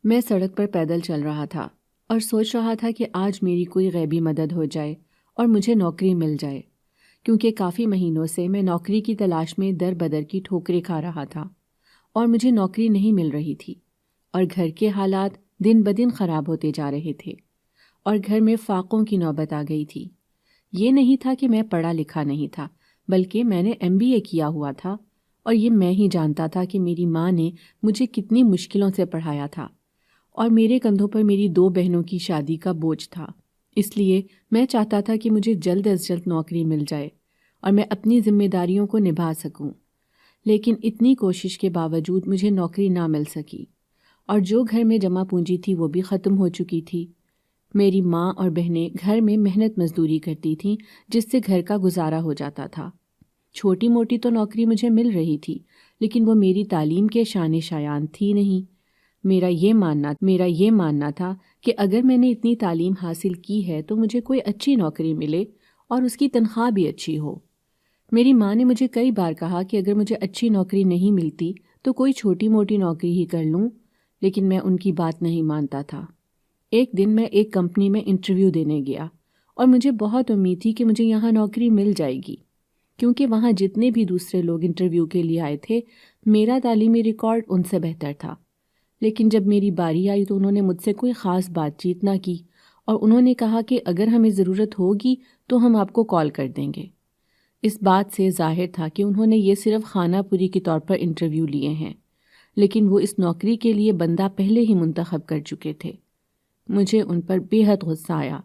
میں سڑک پر پیدل چل رہا تھا اور سوچ رہا تھا کہ آج میری کوئی غیبی مدد ہو جائے اور مجھے نوکری مل جائے، کیونکہ کافی مہینوں سے میں نوکری کی تلاش میں در بدر کی ٹھوکریں کھا رہا تھا اور مجھے نوکری نہیں مل رہی تھی، اور گھر کے حالات دن بدن خراب ہوتے جا رہے تھے اور گھر میں فاقوں کی نوبت آ گئی تھی۔ یہ نہیں تھا کہ میں پڑھا لکھا نہیں تھا، بلکہ میں نے MBA کیا ہوا تھا، اور یہ میں ہی جانتا تھا کہ میری ماں نے مجھے کتنی مشکلوں سے پڑھایا تھا، اور میرے کندھوں پر میری 2 بہنوں کی شادی کا بوجھ تھا۔ اس لیے میں چاہتا تھا کہ مجھے جلد از جلد نوکری مل جائے اور میں اپنی ذمہ داریوں کو نبھا سکوں، لیکن اتنی کوشش کے باوجود مجھے نوکری نہ مل سکی، اور جو گھر میں جمع پونجی تھی وہ بھی ختم ہو چکی تھی۔ میری ماں اور بہنیں گھر میں محنت مزدوری کرتی تھیں، جس سے گھر کا گزارا ہو جاتا تھا۔ چھوٹی موٹی تو نوکری مجھے مل رہی تھی، لیکن وہ میری تعلیم کے شان شایان تھی نہیں۔ میرا یہ ماننا تھا کہ اگر میں نے اتنی تعلیم حاصل کی ہے تو مجھے کوئی اچھی نوکری ملے اور اس کی تنخواہ بھی اچھی ہو۔ میری ماں نے مجھے کئی بار کہا کہ اگر مجھے اچھی نوکری نہیں ملتی تو کوئی چھوٹی موٹی نوکری ہی کر لوں، لیکن میں ان کی بات نہیں مانتا تھا۔ ایک دن میں ایک کمپنی میں انٹرویو دینے گیا اور مجھے بہت امید تھی کہ مجھے یہاں نوکری مل جائے گی، کیونکہ وہاں جتنے بھی دوسرے لوگ انٹرویو کے لیے آئے تھے میرا تعلیمی ریکارڈ ان سے بہتر تھا۔ لیکن جب میری باری آئی تو انہوں نے مجھ سے کوئی خاص بات چیت نہ کی، اور انہوں نے کہا کہ اگر ہمیں ضرورت ہوگی تو ہم آپ کو کال کر دیں گے۔ اس بات سے ظاہر تھا کہ انہوں نے یہ صرف خانہ پوری کے طور پر انٹرویو لیے ہیں، لیکن وہ اس نوکری کے لیے بندہ پہلے ہی منتخب کر چکے تھے۔ مجھے ان پر بے حد غصہ آیا۔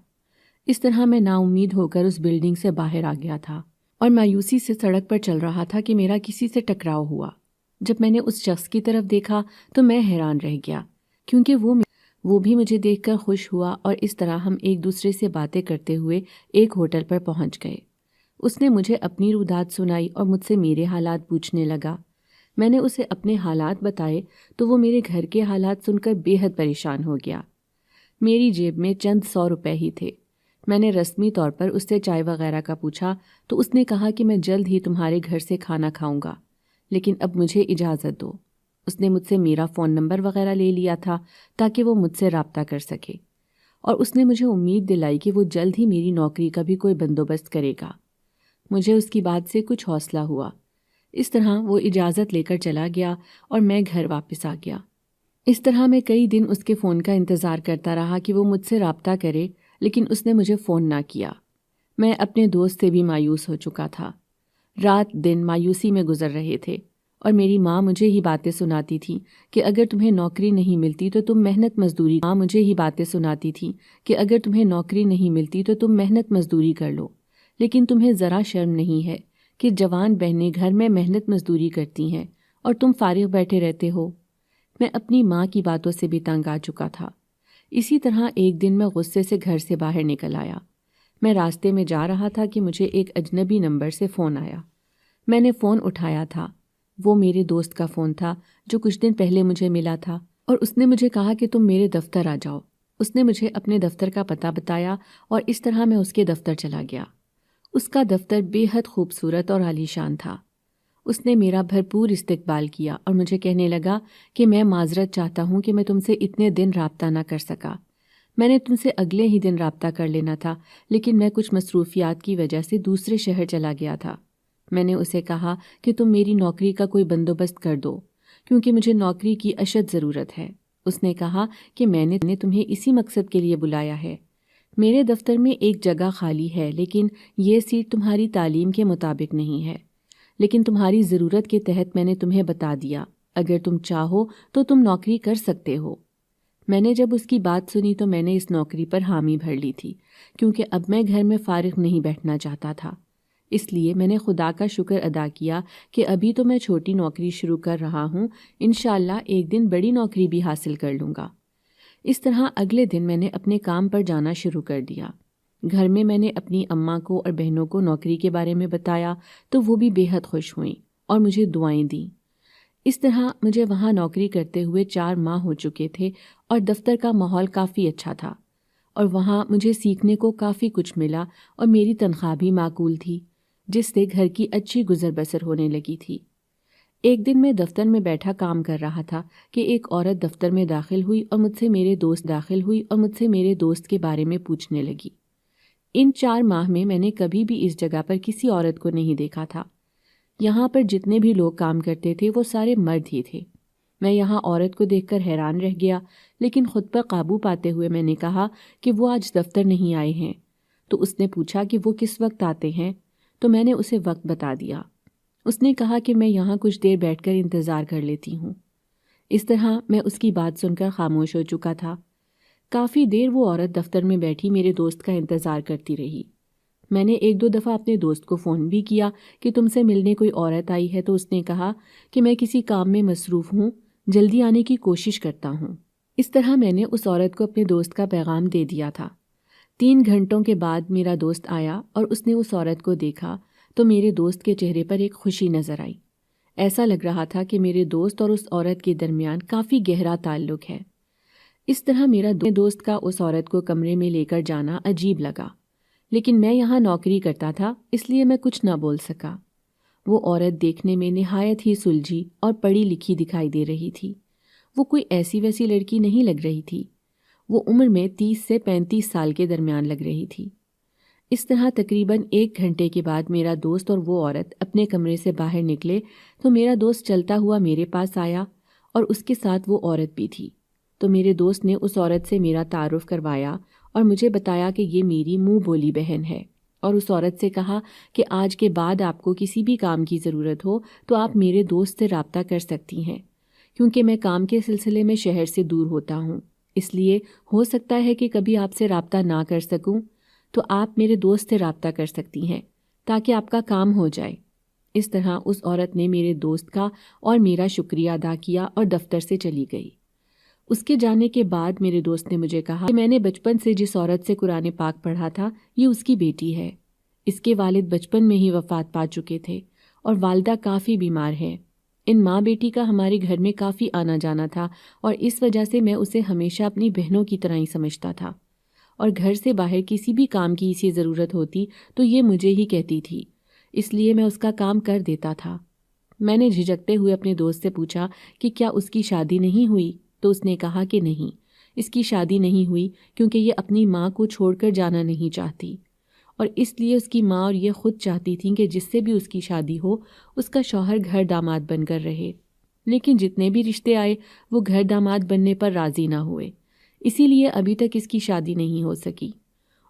اس طرح میں نا امید ہو کر اس بلڈنگ سے باہر آ گیا تھا اور مایوسی سے سڑک پر چل رہا تھا کہ میرا کسی سے ٹکراؤ ہوا۔ جب میں نے اس شخص کی طرف دیکھا تو میں حیران رہ گیا، کیونکہ وہ بھی مجھے دیکھ کر خوش ہوا، اور اس طرح ہم ایک دوسرے سے باتیں کرتے ہوئے ایک ہوٹل پر پہنچ گئے۔ اس نے مجھے اپنی روداد سنائی اور مجھ سے میرے حالات پوچھنے لگا۔ میں نے اسے اپنے حالات بتائے تو وہ میرے گھر کے حالات سن کر بے حد پریشان ہو گیا۔ میری جیب میں چند 100 روپے ہی تھے۔ میں نے رسمی طور پر اس سے چائے وغیرہ کا پوچھا تو اس نے کہا کہ میں جلد ہی تمہارے گھر سے کھانا کھاؤں گا، لیکن اب مجھے اجازت دو۔ اس نے مجھ سے میرا فون نمبر وغیرہ لے لیا تھا تاکہ وہ مجھ سے رابطہ کر سکے، اور اس نے مجھے امید دلائی کہ وہ جلد ہی میری نوکری کا بھی کوئی بندوبست کرے گا۔ مجھے اس کی بات سے کچھ حوصلہ ہوا۔ اس طرح وہ اجازت لے کر چلا گیا اور میں گھر واپس آ گیا۔ اس طرح میں کئی دن اس کے فون کا انتظار کرتا رہا کہ وہ مجھ سے رابطہ کرے، لیکن اس نے مجھے فون نہ کیا۔ میں اپنے دوست سے بھی مایوس ہو چکا تھا۔ رات دن مایوسی میں گزر رہے تھے، اور میری ماں مجھے ہی باتیں سناتی تھی کہ اگر تمہیں نوکری نہیں ملتی تو تم محنت مزدوری کر لو، لیکن تمہیں ذرا شرم نہیں ہے کہ جوان بہنیں گھر میں محنت مزدوری کرتی ہیں اور تم فارغ بیٹھے رہتے ہو۔ میں اپنی ماں کی باتوں سے بھی تنگ آ چکا تھا۔ اسی طرح ایک دن میں غصے سے گھر سے باہر نکل آیا۔ میں راستے میں جا رہا تھا کہ مجھے ایک اجنبی نمبر سے فون آیا۔ میں نے فون اٹھایا تھا۔ وہ میرے دوست کا فون تھا جو کچھ دن پہلے مجھے ملا تھا، اور اس نے مجھے کہا کہ تم میرے دفتر آ جاؤ۔ اس نے مجھے اپنے دفتر کا پتہ بتایا، اور اس طرح میں اس کے دفتر چلا گیا۔ اس کا دفتر بے حد خوبصورت اور عالیشان تھا۔ اس نے میرا بھرپور استقبال کیا اور مجھے کہنے لگا کہ میں معذرت چاہتا ہوں کہ میں تم سے اتنے دن رابطہ نہ کر سکا۔ میں نے تم سے اگلے ہی دن رابطہ کر لینا تھا، لیکن میں کچھ مصروفیات کی وجہ سے دوسرے شہر چلا گیا تھا۔ میں نے اسے کہا کہ تم میری نوکری کا کوئی بندوبست کر دو، کیونکہ مجھے نوکری کی اشد ضرورت ہے۔ اس نے کہا کہ میں نے تمہیں اسی مقصد کے لیے بلایا ہے۔ میرے دفتر میں ایک جگہ خالی ہے، لیکن یہ سیٹ تمہاری تعلیم کے مطابق نہیں ہے، لیکن تمہاری ضرورت کے تحت میں نے تمہیں بتا دیا، اگر تم چاہو تو تم نوکری کر سکتے ہو۔ میں نے جب اس کی بات سنی تو میں نے اس نوکری پر حامی بھر لی تھی، کیونکہ اب میں گھر میں فارغ نہیں بیٹھنا چاہتا تھا۔ اس لیے میں نے خدا کا شکر ادا کیا کہ ابھی تو میں چھوٹی نوکری شروع کر رہا ہوں، انشاءاللہ ایک دن بڑی نوکری بھی حاصل کر لوں گا۔ اس طرح اگلے دن میں نے اپنے کام پر جانا شروع کر دیا۔ گھر میں نے اپنی اماں کو اور بہنوں کو نوکری کے بارے میں بتایا تو وہ بھی بے حد خوش ہوئیں اور مجھے دعائیں دیں۔ اس طرح مجھے وہاں نوکری کرتے ہوئے 4 ماہ ہو چکے تھے، اور دفتر کا ماحول کافی اچھا تھا، اور وہاں مجھے سیکھنے کو کافی کچھ ملا، اور میری تنخواہ بھی معقول تھی، جس سے گھر کی اچھی گزر بسر ہونے لگی تھی۔ ایک دن میں دفتر میں بیٹھا کام کر رہا تھا کہ ایک عورت دفتر میں داخل ہوئی اور مجھ سے میرے دوست کے بارے میں پوچھنے لگی۔ ان 4 ماہ میں میں نے کبھی بھی اس جگہ پر کسی عورت کو نہیں دیکھا تھا۔ یہاں پر جتنے بھی لوگ کام کرتے تھے وہ سارے مرد ہی تھے۔ میں یہاں عورت کو دیکھ کر حیران رہ گیا، لیکن خود پر قابو پاتے ہوئے میں نے کہا کہ وہ آج دفتر نہیں آئے ہیں۔ تو اس نے پوچھا کہ وہ کس وقت آتے ہیں، تو میں نے اسے وقت بتا دیا۔ اس نے کہا کہ میں یہاں کچھ دیر بیٹھ کر انتظار کر لیتی ہوں۔ اس طرح میں اس کی بات سن کر خاموش ہو چکا تھا۔ کافی دیر وہ عورت دفتر میں بیٹھی میرے دوست کا انتظار کرتی رہی۔ میں نے 1-2 دفعہ اپنے دوست کو فون بھی کیا کہ تم سے ملنے کوئی عورت آئی ہے، تو اس نے کہا کہ میں کسی کام میں مصروف ہوں، جلدی آنے کی کوشش کرتا ہوں۔ اس طرح میں نے اس عورت کو اپنے دوست کا پیغام دے دیا تھا۔ 3 گھنٹوں کے بعد میرا دوست آیا اور اس نے اس عورت کو دیکھا تو میرے دوست کے چہرے پر ایک خوشی نظر آئی۔ ایسا لگ رہا تھا کہ میرے دوست اور اس عورت کے درمیان کافی گہرا تعلق ہے۔ اس طرح میرا دوست کا اس عورت کو کمرے میں لے کر جانا عجیب لگا، لیکن میں یہاں نوکری کرتا تھا اس لیے میں کچھ نہ بول سکا۔ وہ عورت دیکھنے میں نہایت ہی سلجھی اور پڑھی لکھی دکھائی دے رہی تھی۔ وہ کوئی ایسی ویسی لڑکی نہیں لگ رہی تھی۔ وہ عمر میں 30 سے 35 سال کے درمیان لگ رہی تھی۔ اس طرح تقریباً 1 گھنٹے کے بعد میرا دوست اور وہ عورت اپنے کمرے سے باہر نکلے تو میرا دوست چلتا ہوا میرے پاس آیا اور اس کے ساتھ وہ عورت بھی تھی۔ تو میرے دوست نے اس عورت سے میرا تعارف کروایا اور مجھے بتایا کہ یہ میری منہ بولی بہن ہے، اور اس عورت سے کہا کہ آج کے بعد آپ کو کسی بھی کام کی ضرورت ہو تو آپ میرے دوست سے رابطہ کر سکتی ہیں، کیونکہ میں کام کے سلسلے میں شہر سے دور ہوتا ہوں، اس لیے ہو سکتا ہے کہ کبھی آپ سے رابطہ نہ کر سکوں، تو آپ میرے دوست سے رابطہ کر سکتی ہیں تاکہ آپ کا کام ہو جائے۔ اس طرح اس عورت نے میرے دوست کا اور میرا شکریہ ادا کیا اور دفتر سے چلی گئی۔ اس کے جانے کے بعد میرے دوست نے مجھے کہا کہ میں نے بچپن سے جس عورت سے قرآن پاک پڑھا تھا یہ اس کی بیٹی ہے۔ اس کے والد بچپن میں ہی وفات پا چکے تھے اور والدہ کافی بیمار ہے۔ ان ماں بیٹی کا ہمارے گھر میں کافی آنا جانا تھا اور اس وجہ سے میں اسے ہمیشہ اپنی بہنوں کی طرح ہی سمجھتا تھا، اور گھر سے باہر کسی بھی کام کی اسے ضرورت ہوتی تو یہ مجھے ہی کہتی تھی، اس لیے میں اس کا کام کر دیتا تھا۔ میں نے جھجکتے ہوئے اپنے دوست سے پوچھا کہ کیا اس کی شادی نہیں ہوئی، تو اس نے کہا کہ نہیں، اس کی شادی نہیں ہوئی کیونکہ یہ اپنی ماں کو چھوڑ کر جانا نہیں چاہتی، اور اس لیے اس کی ماں اور یہ خود چاہتی تھیں کہ جس سے بھی اس کی شادی ہو اس کا شوہر گھر داماد بن کر رہے، لیکن جتنے بھی رشتے آئے وہ گھر داماد بننے پر راضی نہ ہوئے، اسی لیے ابھی تک اس کی شادی نہیں ہو سکی۔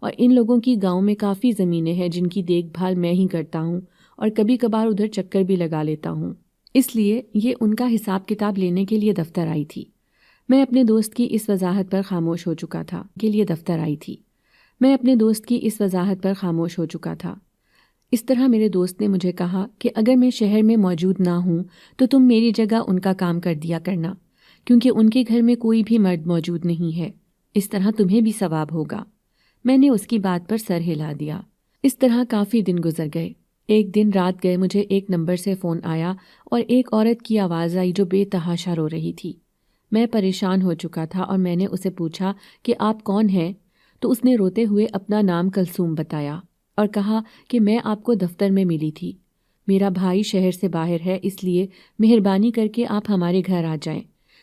اور ان لوگوں کی گاؤں میں کافی زمینیں ہیں جن کی دیکھ بھال میں ہی کرتا ہوں، اور کبھی کبھار ادھر چکر بھی لگا لیتا ہوں، اس لیے یہ ان کا حساب کتاب لینے کے لیے دفتر آئی تھی۔ میں اپنے دوست کی اس وضاحت پر خاموش ہو چکا تھا۔ اس طرح میرے دوست نے مجھے کہا کہ اگر میں شہر میں موجود نہ ہوں تو تم میری جگہ ان کا کام کر دیا کرنا، کیونکہ ان کے گھر میں کوئی بھی مرد موجود نہیں ہے، اس طرح تمہیں بھی ثواب ہوگا۔ میں نے اس کی بات پر سر ہلا دیا۔ اس طرح کافی دن گزر گئے۔ ایک دن رات گئے مجھے ایک نمبر سے فون آیا اور ایک عورت کی آواز آئی جو بے تحاشا رو رہی تھی۔ میں پریشان ہو چکا تھا اور میں نے اسے پوچھا کہ آپ کون ہیں، تو اس نے روتے ہوئے اپنا نام کلثوم بتایا اور کہا کہ میں آپ کو دفتر میں ملی تھی، میرا بھائی شہر سے باہر ہے، اس لیے مہربانی کر کے آپ ہمارے گھر آ جائیں،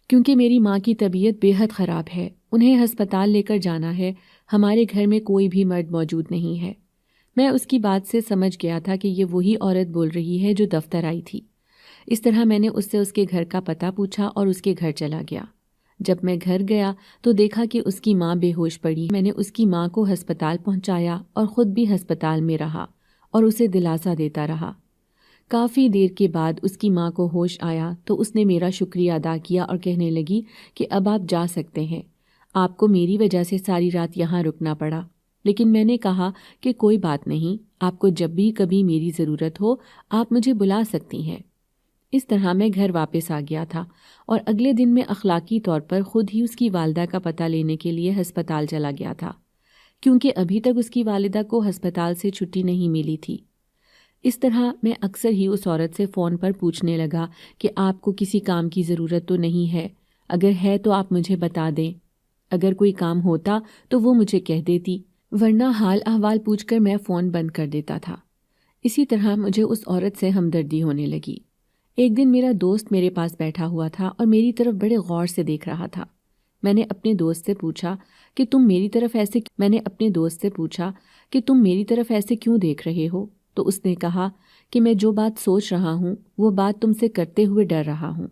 کیونکہ میری ماں کی طبیعت بے حد خراب ہے، انہیں ہسپتال لے کر جانا ہے، ہمارے گھر میں کوئی بھی مرد موجود نہیں ہے۔ میں اس کی بات سے سمجھ گیا تھا کہ یہ وہی عورت بول رہی ہے جو دفتر آئی تھی۔ اس طرح میں نے اس سے اس کے گھر کا پتہ پوچھا اور اس کے گھر چلا گیا۔ جب میں گھر گیا تو دیکھا کہ اس کی ماں بے ہوش پڑی۔ میں نے اس کی ماں کو ہسپتال پہنچایا اور خود بھی ہسپتال میں رہا اور اسے دلاسا دیتا رہا۔ کافی دیر کے بعد اس کی ماں کو ہوش آیا تو اس نے میرا شکریہ ادا کیا اور کہنے لگی کہ اب آپ جا سکتے ہیں، آپ کو میری وجہ سے ساری رات یہاں رکنا پڑا، لیکن میں نے کہا کہ کوئی بات نہیں، آپ کو جب بھی کبھی میری ضرورت ہو آپ مجھے بلا سکتی ہیں۔ اس طرح میں گھر واپس آ گیا تھا اور اگلے دن میں اخلاقی طور پر خود ہی اس کی والدہ کا پتہ لینے کے لیے ہسپتال چلا گیا تھا، کیونکہ ابھی تک اس کی والدہ کو ہسپتال سے چھٹی نہیں ملی تھی۔ اس طرح میں اکثر ہی اس عورت سے فون پر پوچھنے لگا کہ آپ کو کسی کام کی ضرورت تو نہیں ہے، اگر ہے تو آپ مجھے بتا دیں، اگر کوئی کام ہوتا تو وہ مجھے کہہ دیتی، ورنہ حال احوال پوچھ کر میں فون بند کر دیتا تھا۔ اسی طرح مجھے اس عورت سے ہمدردی ہونے لگی۔ ایک دن میرا دوست میرے پاس بیٹھا ہوا تھا اور میری طرف بڑے غور سے دیکھ رہا تھا۔ میں نے اپنے دوست سے پوچھا کہ تم میری طرف ایسے کیوں دیکھ رہے ہو؟ تو اس نے کہا کہ میں جو بات سوچ رہا ہوں وہ بات تم سے کرتے ہوئے ڈر رہا ہوں۔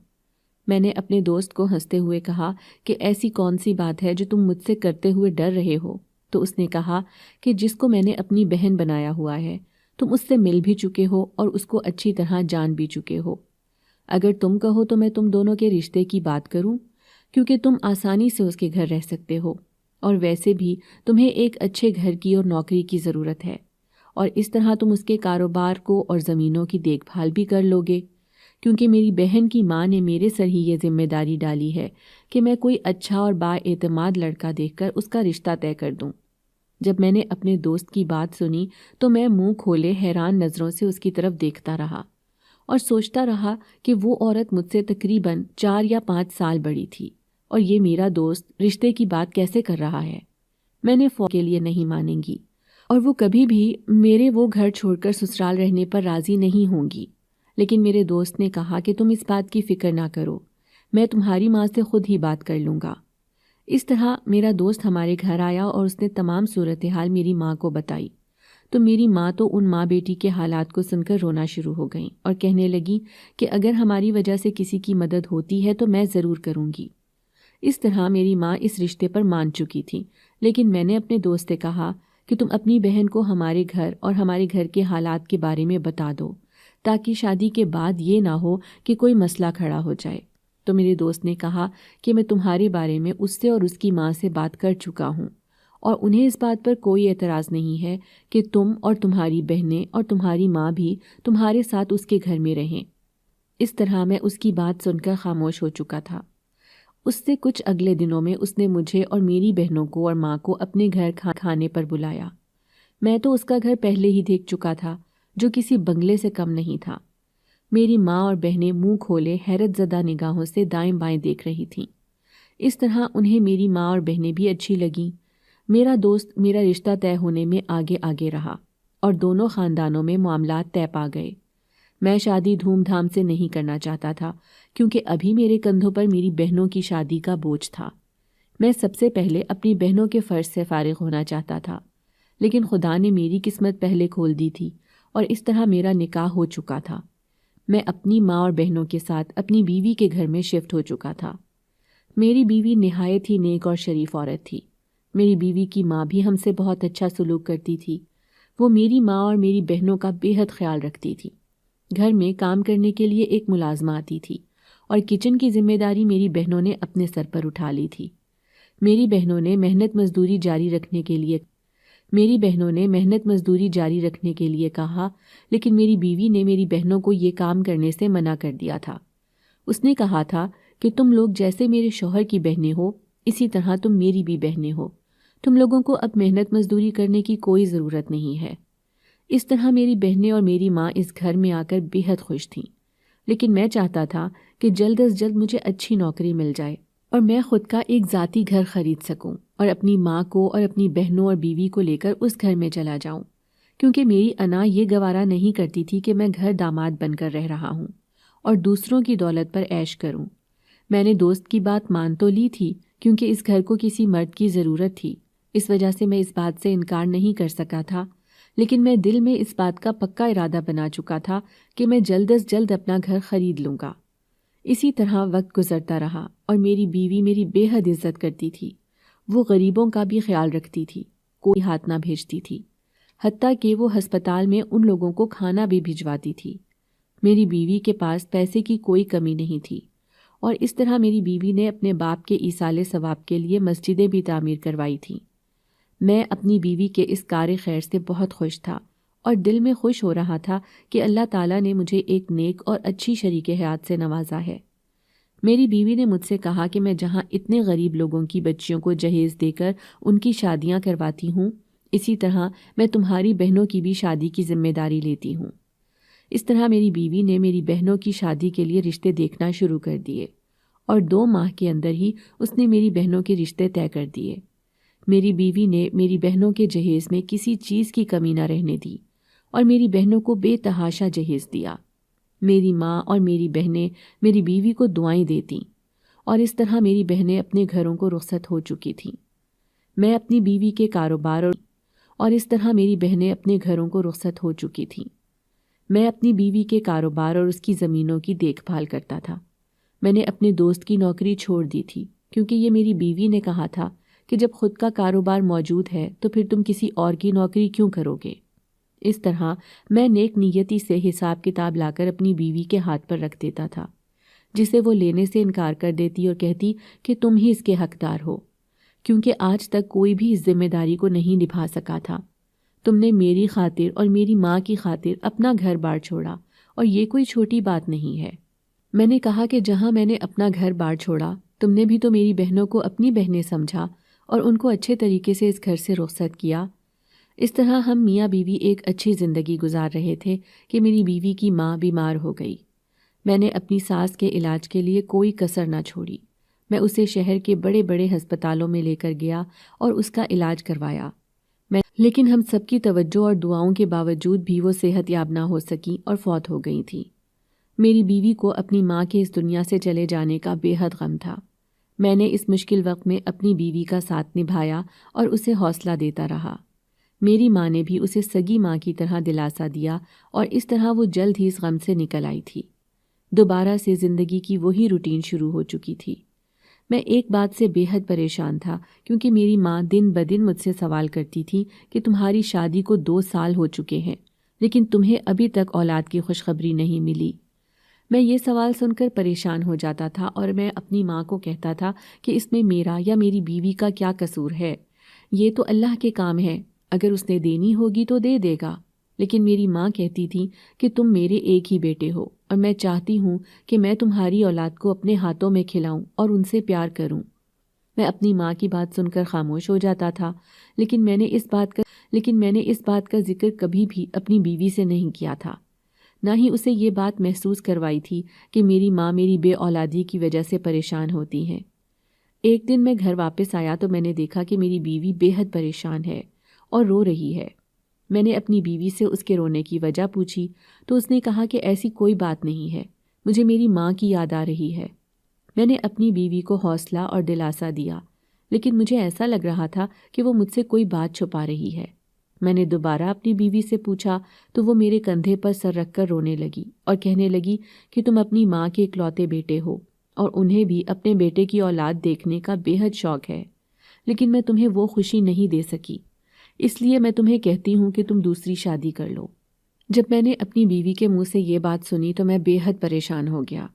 میں نے اپنے دوست کو ہنستے ہوئے کہا کہ ایسی کون سی بات ہے جو تم مجھ سے کرتے ہوئے ڈر رہے ہو؟ تو اس نے کہا کہ جس کو میں نے اپنی بہن بنایا ہوا ہے، تم اس سے مل بھی چکے ہو اور اس کو اچھی طرح جان بھی چکے ہو۔ اگر تم کہو تو میں تم دونوں کے رشتے کی بات کروں، کیونکہ تم آسانی سے اس کے گھر رہ سکتے ہو، اور ویسے بھی تمہیں ایک اچھے گھر کی اور نوکری کی ضرورت ہے، اور اس طرح تم اس کے کاروبار کو اور زمینوں کی دیکھ بھال بھی کر لو گے، کیونکہ میری بہن کی ماں نے میرے سر ہی یہ ذمہ داری ڈالی ہے کہ میں کوئی اچھا اور با اعتماد لڑکا دیکھ کر اس کا رشتہ طے کر دوں۔ جب میں نے اپنے دوست کی بات سنی تو میں منہ کھولے حیران نظروں سے اس کی طرف دیکھتا رہا اور سوچتا رہا کہ وہ عورت مجھ سے تقریباً 4 یا 5 سال بڑی تھی، اور یہ میرا دوست رشتے کی بات کیسے کر رہا ہے؟ میں نے فوراً کے لیے نہیں مانیں گی، اور وہ کبھی بھی میرے وہ گھر چھوڑ کر سسرال رہنے پر راضی نہیں ہوں گی۔ لیکن میرے دوست نے کہا کہ تم اس بات کی فکر نہ کرو، میں تمہاری ماں سے خود ہی بات کر لوں گا۔ اس طرح میرا دوست ہمارے گھر آیا اور اس نے تمام صورتحال میری ماں کو بتائی، تو میری ماں تو ان ماں بیٹی کے حالات کو سن کر رونا شروع ہو گئیں اور کہنے لگیں کہ اگر ہماری وجہ سے کسی کی مدد ہوتی ہے تو میں ضرور کروں گی۔ اس طرح میری ماں اس رشتے پر مان چکی تھی، لیکن میں نے اپنے دوست سے کہا کہ تم اپنی بہن کو ہمارے گھر اور ہمارے گھر کے حالات کے بارے میں بتا دو، تاکہ شادی کے بعد یہ نہ ہو کہ کوئی مسئلہ کھڑا ہو جائے۔ تو میرے دوست نے کہا کہ میں تمہارے بارے میں اس سے اور اس کی ماں سے بات کر چکا ہوں، اور انہیں اس بات پر کوئی اعتراض نہیں ہے کہ تم اور تمہاری بہنیں اور تمہاری ماں بھی تمہارے ساتھ اس کے گھر میں رہیں۔ اس طرح میں اس کی بات سن کر خاموش ہو چکا تھا۔ اس سے کچھ اگلے دنوں میں اس نے مجھے اور میری بہنوں کو اور ماں کو اپنے گھر کھانے پر بلایا۔ میں تو اس کا گھر پہلے ہی دیکھ چکا تھا، جو کسی بنگلے سے کم نہیں تھا۔ میری ماں اور بہنیں منہ کھولے حیرت زدہ نگاہوں سے دائیں بائیں دیکھ رہی تھیں۔ اس طرح انہیں میری ماں اور بہنیں بھی اچھی لگیں۔ میرا دوست میرا رشتہ طے ہونے میں آگے آگے رہا اور دونوں خاندانوں میں معاملات طے پا گئے۔ میں شادی دھوم دھام سے نہیں کرنا چاہتا تھا، کیونکہ ابھی میرے کندھوں پر میری بہنوں کی شادی کا بوجھ تھا۔ میں سب سے پہلے اپنی بہنوں کے فرض سے فارغ ہونا چاہتا تھا، لیکن خدا نے میری قسمت پہلے کھول دی تھی اور اس طرح میرا نکاح ہو چکا تھا۔ میں اپنی ماں اور بہنوں کے ساتھ اپنی بیوی کے گھر میں شفٹ ہو چکا تھا۔ میری بیوی نہایت ہی نیک اور شریف عورت تھی۔ میری بیوی کی ماں بھی ہم سے بہت اچھا سلوک کرتی تھی۔ وہ میری ماں اور میری بہنوں کا بے حد خیال رکھتی تھی۔ گھر میں کام کرنے کے لیے ایک ملازمہ آتی تھی اور کچن کی ذمہ داری میری بہنوں نے اپنے سر پر اٹھا لی تھی۔ میری بہنوں نے محنت مزدوری جاری رکھنے کے لیے کہا، لیکن میری بیوی نے میری بہنوں کو یہ کام کرنے سے منع کر دیا تھا۔ اس نے کہا تھا کہ تم لوگ جیسے میرے شوہر کی بہنیں ہو، اسی طرح تم میری بھی بہنیں ہو۔ تم لوگوں کو اب محنت مزدوری کرنے کی کوئی ضرورت نہیں ہے۔ اس طرح میری بہنیں اور میری ماں اس گھر میں آ کر بے حد خوش تھیں، لیکن میں چاہتا تھا کہ جلد از جلد مجھے اچھی نوکری مل جائے اور میں خود کا ایک ذاتی گھر خرید سکوں اور اپنی ماں کو اور اپنی بہنوں اور بیوی کو لے کر اس گھر میں چلا جاؤں، کیونکہ میری انا یہ گوارا نہیں کرتی تھی کہ میں گھر داماد بن کر رہ رہا ہوں اور دوسروں کی دولت پر عیش کروں۔ میں نے دوست کی بات مان تو لی تھی، کیونکہ اس گھر کو کسی مرد کی ضرورت تھی، اس وجہ سے میں اس بات سے انکار نہیں کر سکا تھا، لیکن میں دل میں اس بات کا پکا ارادہ بنا چکا تھا کہ میں جلد از جلد اپنا گھر خرید لوں گا۔ اسی طرح وقت گزرتا رہا اور میری بیوی میری بے حد عزت کرتی تھی۔ وہ غریبوں کا بھی خیال رکھتی تھی، کوئی ہاتھ نہ بھیجتی تھی، حتیٰ کہ وہ ہسپتال میں ان لوگوں کو کھانا بھی بھجواتی تھی۔ میری بیوی کے پاس پیسے کی کوئی کمی نہیں تھی، اور اس طرح میری بیوی نے اپنے باپ کے ایصال ثواب کے لیے مسجدیں بھی تعمیر کروائی تھیں۔ میں اپنی بیوی کے اس کار خیر سے بہت خوش تھا اور دل میں خوش ہو رہا تھا کہ اللہ تعالیٰ نے مجھے ایک نیک اور اچھی شریک حیات سے نوازا ہے۔ میری بیوی نے مجھ سے کہا کہ میں جہاں اتنے غریب لوگوں کی بچیوں کو جہیز دے کر ان کی شادیاں کرواتی ہوں، اسی طرح میں تمہاری بہنوں کی بھی شادی کی ذمہ داری لیتی ہوں۔ اس طرح میری بیوی نے میری بہنوں کی شادی کے لیے رشتے دیکھنا شروع کر دیے، اور 2 ماہ کے اندر ہی اس نے میری بہنوں کے رشتے طے کر دیے۔ میری بیوی نے میری بہنوں کے جہیز میں کسی چیز کی کمی نہ رہنے دی اور میری بہنوں کو بے تحاشا جہیز دیا۔ میری ماں اور میری بہنیں میری بیوی کو دعائیں دیتیں، اور اس طرح میری بہنیں اپنے گھروں کو رخصت ہو چکی تھیں۔ میں اپنی بیوی کے کاروبار اور اس طرح میری بہنیں اپنے گھروں کو رخصت ہو چکی تھیں۔ میں اپنی بیوی کے کاروبار اور اس کی زمینوں کی دیکھ بھال کرتا تھا۔ میں نے اپنے دوست کی نوکری چھوڑ دی تھی، کیونکہ یہ میری بیوی نے کہا تھا کہ جب خود کا کاروبار موجود ہے تو پھر تم کسی اور کی نوکری کیوں کرو گے؟ اس طرح میں نیک نیتی سے حساب کتاب لا کر اپنی بیوی کے ہاتھ پر رکھ دیتا تھا، جسے وہ لینے سے انکار کر دیتی اور کہتی کہ تم ہی اس کے حقدار ہو، کیونکہ آج تک کوئی بھی اس ذمہ داری کو نہیں نبھا سکا تھا۔ تم نے میری خاطر اور میری ماں کی خاطر اپنا گھر بار چھوڑا، اور یہ کوئی چھوٹی بات نہیں ہے۔ میں نے کہا کہ جہاں میں نے اپنا گھر بار چھوڑا، تم نے بھی تو میری بہنوں کو اپنی بہنیں سمجھا اور ان کو اچھے طریقے سے اس گھر سے رخصت کیا۔ اس طرح ہم میاں بیوی ایک اچھی زندگی گزار رہے تھے کہ میری بیوی کی ماں بیمار ہو گئی۔ میں نے اپنی ساس کے علاج کے لیے کوئی کسر نہ چھوڑی۔ میں اسے شہر کے بڑے بڑے ہسپتالوں میں لے کر گیا اور اس کا علاج کروایا۔ لیکن ہم سب کی توجہ اور دعاؤں کے باوجود بھی وہ صحت یاب نہ ہو سکی اور فوت ہو گئی تھی۔ میری بیوی کو اپنی ماں کے اس دنیا سے چلے جانے کا بے حد غم تھا۔ میں نے اس مشکل وقت میں اپنی بیوی کا ساتھ نبھایا اور اسے حوصلہ دیتا رہا۔ میری ماں نے بھی اسے سگی ماں کی طرح دلاسا دیا، اور اس طرح وہ جلد ہی اس غم سے نکل آئی تھی۔ دوبارہ سے زندگی کی وہی روٹین شروع ہو چکی تھی۔ میں ایک بات سے بے حد پریشان تھا، کیونکہ میری ماں دن بدن مجھ سے سوال کرتی تھی کہ تمہاری شادی کو 2 سال ہو چکے ہیں، لیکن تمہیں ابھی تک اولاد کی خوشخبری نہیں ملی۔ میں یہ سوال سن کر پریشان ہو جاتا تھا، اور میں اپنی ماں کو کہتا تھا کہ اس میں میرا یا میری بیوی کا کیا قصور ہے؟ یہ تو اللہ کے کام ہے، اگر اس نے دینی ہوگی تو دے دے گا۔ لیکن میری ماں کہتی تھی کہ تم میرے ایک ہی بیٹے ہو، اور میں چاہتی ہوں کہ میں تمہاری اولاد کو اپنے ہاتھوں میں کھلاؤں اور ان سے پیار کروں۔ میں اپنی ماں کی بات سن کر خاموش ہو جاتا تھا، لیکن میں نے اس بات کا ذکر کبھی بھی اپنی بیوی سے نہیں کیا تھا، نہ ہی اسے یہ بات محسوس کروائی تھی کہ میری ماں میری بے اولادی کی وجہ سے پریشان ہوتی ہیں۔ ایک دن میں گھر واپس آیا تو میں نے دیکھا کہ میری بیوی بے حد پریشان ہے اور رو رہی ہے۔ میں نے اپنی بیوی سے اس کے رونے کی وجہ پوچھی تو اس نے کہا کہ ایسی کوئی بات نہیں ہے، مجھے میری ماں کی یاد آ رہی ہے۔ میں نے اپنی بیوی کو حوصلہ اور دلاسا دیا، لیکن مجھے ایسا لگ رہا تھا کہ وہ مجھ سے کوئی بات چھپا رہی ہے۔ میں نے دوبارہ اپنی بیوی سے پوچھا تو وہ میرے کندھے پر سر رکھ کر رونے لگی اور کہنے لگی کہ تم اپنی ماں کے اکلوتے بیٹے ہو، اور انہیں بھی اپنے بیٹے کی اولاد دیکھنے کا بے حد شوق ہے، لیکن میں تمہیں وہ خوشی نہیں دے سکی، اس لیے میں تمہیں کہتی ہوں کہ تم دوسری شادی کر لو۔ جب میں نے اپنی بیوی کے منہ سے یہ بات سنی تو میں بے حد پریشان ہو گیا،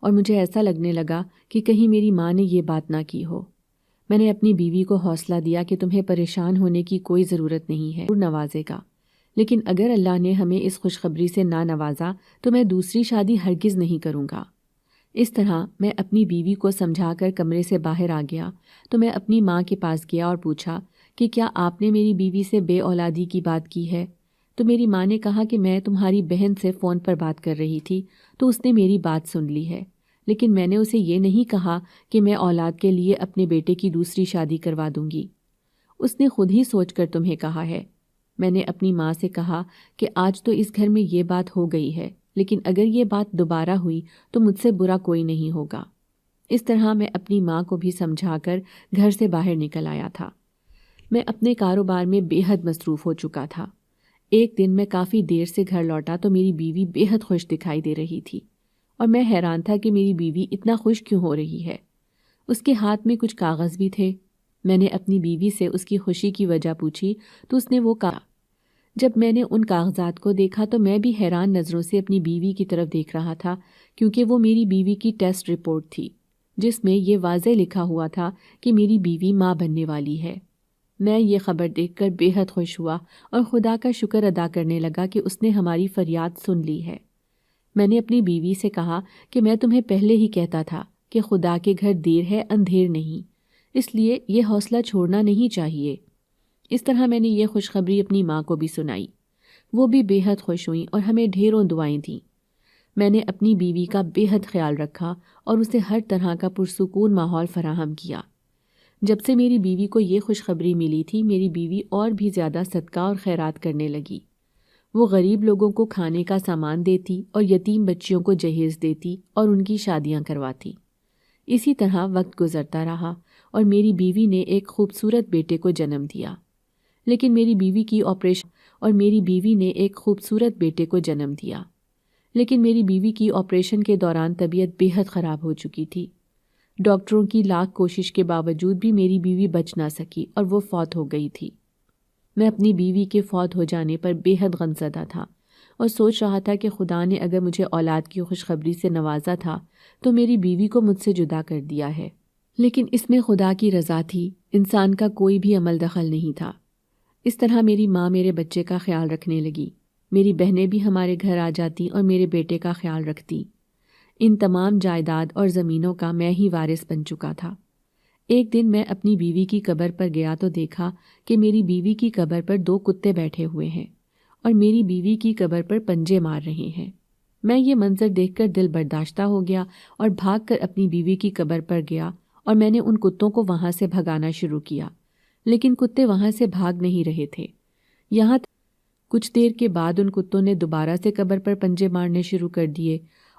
اور مجھے ایسا لگنے لگا کہ کہیں میری ماں نے یہ بات نہ کی ہو۔ میں نے اپنی بیوی کو حوصلہ دیا کہ تمہیں پریشان ہونے کی کوئی ضرورت نہیں ہے، وہ نوازے گا، لیکن اگر اللہ نے ہمیں اس خوشخبری سے نہ نوازا تو میں دوسری شادی ہرگز نہیں کروں گا۔ اس طرح میں اپنی بیوی کو سمجھا کر کمرے سے باہر آ گیا تو میں اپنی ماں کے پاس گیا اور پوچھا کہ کیا آپ نے میری بیوی سے بے اولادی کی بات کی ہے؟ تو میری ماں نے کہا کہ میں تمہاری بہن سے فون پر بات کر رہی تھی تو اس نے میری بات سن لی ہے، لیکن میں نے اسے یہ نہیں کہا کہ میں اولاد کے لیے اپنے بیٹے کی دوسری شادی کروا دوں گی۔ اس نے خود ہی سوچ کر تمہیں کہا ہے۔ میں نے اپنی ماں سے کہا کہ آج تو اس گھر میں یہ بات ہو گئی ہے، لیکن اگر یہ بات دوبارہ ہوئی تو مجھ سے برا کوئی نہیں ہوگا۔ اس طرح میں اپنی ماں کو بھی سمجھا کر گھر سے باہر نکل آیا تھا۔ میں اپنے کاروبار میں بے حد مصروف ہو چکا تھا۔ ایک دن میں کافی دیر سے گھر لوٹا تو میری بیوی بے حد خوش دکھائی دے رہی تھی، اور میں حیران تھا کہ میری بیوی اتنا خوش کیوں ہو رہی ہے۔ اس کے ہاتھ میں کچھ کاغذ بھی تھے۔ میں نے اپنی بیوی سے اس کی خوشی کی وجہ پوچھی تو اس نے وہ کہا۔ جب میں نے ان کاغذات کو دیکھا تو میں بھی حیران نظروں سے اپنی بیوی کی طرف دیکھ رہا تھا، کیونکہ وہ میری بیوی کی ٹیسٹ رپورٹ تھی، جس میں یہ واضح لکھا ہوا تھا کہ میری بیوی ماں بننے والی ہے۔ میں یہ خبر دیکھ کر بے حد خوش ہوا اور خدا کا شکر ادا کرنے لگا کہ اس نے ہماری فریاد سن لی ہے۔ میں نے اپنی بیوی سے کہا کہ میں تمہیں پہلے ہی کہتا تھا کہ خدا کے گھر دیر ہے اندھیر نہیں، اس لیے یہ حوصلہ چھوڑنا نہیں چاہیے۔ اس طرح میں نے یہ خوشخبری اپنی ماں کو بھی سنائی۔ وہ بھی بے حد خوش ہوئیں اور ہمیں ڈھیروں دعائیں دیں۔ میں نے اپنی بیوی کا بے حد خیال رکھا اور اسے ہر طرح کا پرسکون ماحول فراہم کیا۔ جب سے میری بیوی کو یہ خوشخبری ملی تھی، میری بیوی اور بھی زیادہ صدقہ اور خیرات کرنے لگی۔ وہ غریب لوگوں کو کھانے کا سامان دیتی اور یتیم بچیوں کو جہیز دیتی اور ان کی شادیاں کرواتی۔ اسی طرح وقت گزرتا رہا اور میری بیوی نے ایک خوبصورت بیٹے کو جنم دیا۔ لیکن میری بیوی کی آپریشن کے دوران طبیعت بے حد خراب ہو چکی تھی۔ ڈاکٹروں کی لاکھ کوشش کے باوجود بھی میری بیوی بچ نہ سکی اور وہ فوت ہو گئی تھی۔ میں اپنی بیوی کے فوت ہو جانے پر بے حد غمزدہ تھا اور سوچ رہا تھا کہ خدا نے اگر مجھے اولاد کی خوشخبری سے نوازا تھا تو میری بیوی کو مجھ سے جدا کر دیا ہے۔ لیکن اس میں خدا کی رضا تھی، انسان کا کوئی بھی عمل دخل نہیں تھا۔ اس طرح میری ماں میرے بچے کا خیال رکھنے لگی۔ میری بہنیں بھی ہمارے گھر آ جاتی اور میرے بیٹے کا خیال رکھتی۔ ان تمام جائیداد اور زمینوں کا میں ہی وارث بن چکا تھا۔ ایک دن میں اپنی بیوی کی قبر پر گیا تو دیکھا کہ میری بیوی کی قبر پر 2 کتے بیٹھے ہوئے ہیں اور میری بیوی کی قبر پر پنجے مار رہے ہیں۔ میں یہ منظر دیکھ کر دل برداشتہ ہو گیا اور بھاگ کر اپنی بیوی کی قبر پر گیا اور میں نے ان کتوں کو وہاں سے بھگانا شروع کیا، لیکن کتے وہاں سے بھاگ نہیں رہے تھے۔ یہاں کچھ دیر کے بعد ان کتوں نے دوبارہ سے قبر پر پنجے مارنے شروع کر دیے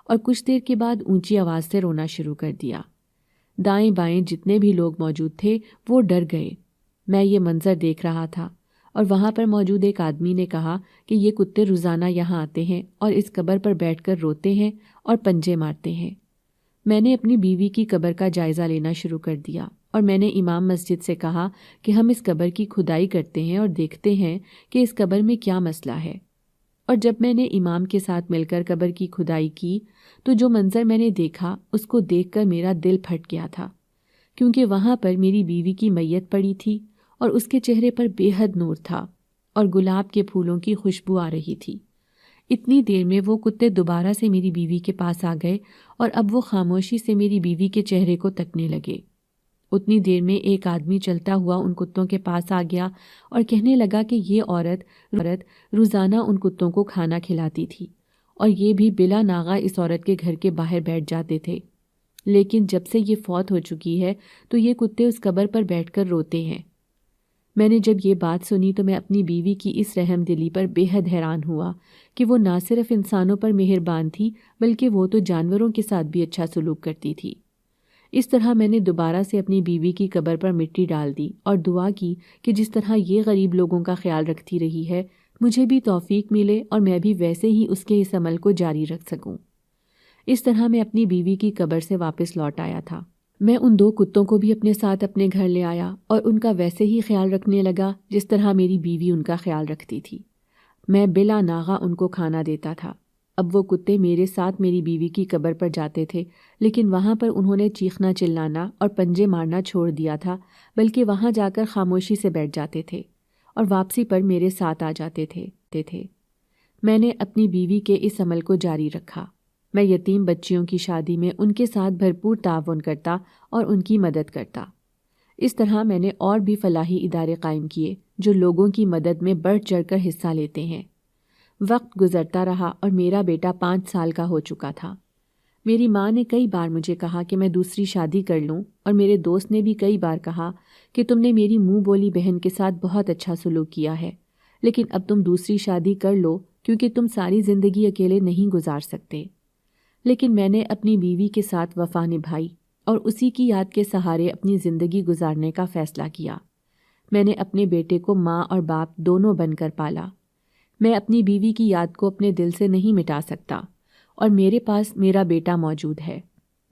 اور کچھ دیر کے بعد اونچی آواز سے رونا شروع کر دیا۔ دائیں بائیں جتنے بھی لوگ موجود تھے وہ ڈر گئے۔ میں یہ منظر دیکھ رہا تھا اور وہاں پر موجود ایک آدمی نے کہا کہ یہ کتے روزانہ یہاں آتے ہیں اور اس قبر پر بیٹھ کر روتے ہیں اور پنجے مارتے ہیں۔ میں نے اپنی بیوی کی قبر کا جائزہ لینا شروع کر دیا اور میں نے امام مسجد سے کہا کہ ہم اس قبر کی کھدائی کرتے ہیں اور دیکھتے ہیں کہ اس قبر میں کیا مسئلہ ہے۔ اور جب میں نے امام کے ساتھ مل کر قبر کی کھدائی کی تو جو منظر میں نے دیکھا اس کو دیکھ کر میرا دل پھٹ گیا تھا، کیونکہ وہاں پر میری بیوی کی میت پڑی تھی اور اس کے چہرے پر بے حد نور تھا اور گلاب کے پھولوں کی خوشبو آ رہی تھی۔ اتنی دیر میں وہ کتے دوبارہ سے میری بیوی کے پاس آ گئے اور اب وہ خاموشی سے میری بیوی کے چہرے کو تکنے لگے۔ اتنی دیر میں ایک آدمی چلتا ہوا ان کتوں کے پاس آ گیا اور کہنے لگا کہ یہ عورت روزانہ ان کتوں کو کھانا کھلاتی تھی اور یہ بھی بلا ناغہ اس عورت کے گھر کے باہر بیٹھ جاتے تھے، لیکن جب سے یہ فوت ہو چکی ہے تو یہ کتے اس قبر پر بیٹھ کر روتے ہیں۔ میں نے جب یہ بات سنی تو میں اپنی بیوی کی اس رحم دلی پر بے حد حیران ہوا کہ وہ نہ صرف انسانوں پر مہربان تھی بلکہ وہ تو جانوروں کے ساتھ بھی اچھا سلوک کرتی تھی۔ اس طرح میں نے دوبارہ سے اپنی بیوی کی قبر پر مٹی ڈال دی اور دعا کی کہ جس طرح یہ غریب لوگوں کا خیال رکھتی رہی ہے مجھے بھی توفیق ملے اور میں بھی ویسے ہی اس کے اس عمل کو جاری رکھ سکوں۔ اس طرح میں اپنی بیوی کی قبر سے واپس لوٹ آیا تھا۔ میں ان 2 کتوں کو بھی اپنے ساتھ اپنے گھر لے آیا اور ان کا ویسے ہی خیال رکھنے لگا جس طرح میری بیوی ان کا خیال رکھتی تھی۔ میں بلا ناغہ ان کو کھانا دیتا تھا۔ اب وہ کتے میرے ساتھ میری بیوی کی قبر پر جاتے تھے، لیکن وہاں پر انہوں نے چیخنا چلانا اور پنجے مارنا چھوڑ دیا تھا، بلکہ وہاں جا کر خاموشی سے بیٹھ جاتے تھے اور واپسی پر میرے ساتھ آ جاتے تھے۔ میں نے اپنی بیوی کے اس عمل کو جاری رکھا۔ میں یتیم بچیوں کی شادی میں ان کے ساتھ بھرپور تعاون کرتا اور ان کی مدد کرتا۔ اس طرح میں نے اور بھی فلاحی ادارے قائم کیے جو لوگوں کی مدد میں بڑھ چڑھ کر حصہ لیتے ہیں۔ وقت گزرتا رہا اور میرا بیٹا 5 سال کا ہو چکا تھا۔ میری ماں نے کئی بار مجھے کہا کہ میں دوسری شادی کر لوں اور میرے دوست نے بھی کئی بار کہا کہ تم نے میری منہ بولی بہن کے ساتھ بہت اچھا سلوک کیا ہے، لیکن اب تم دوسری شادی کر لو کیونکہ تم ساری زندگی اکیلے نہیں گزار سکتے۔ لیکن میں نے اپنی بیوی کے ساتھ وفا نبھائی اور اسی کی یاد کے سہارے اپنی زندگی گزارنے کا فیصلہ کیا۔ میں نے اپنے بیٹے کو ماں اور باپ دونوں بن کر پالا۔ میں اپنی بیوی کی یاد کو اپنے دل سے نہیں مٹا سکتا اور میرے پاس میرا بیٹا موجود ہے۔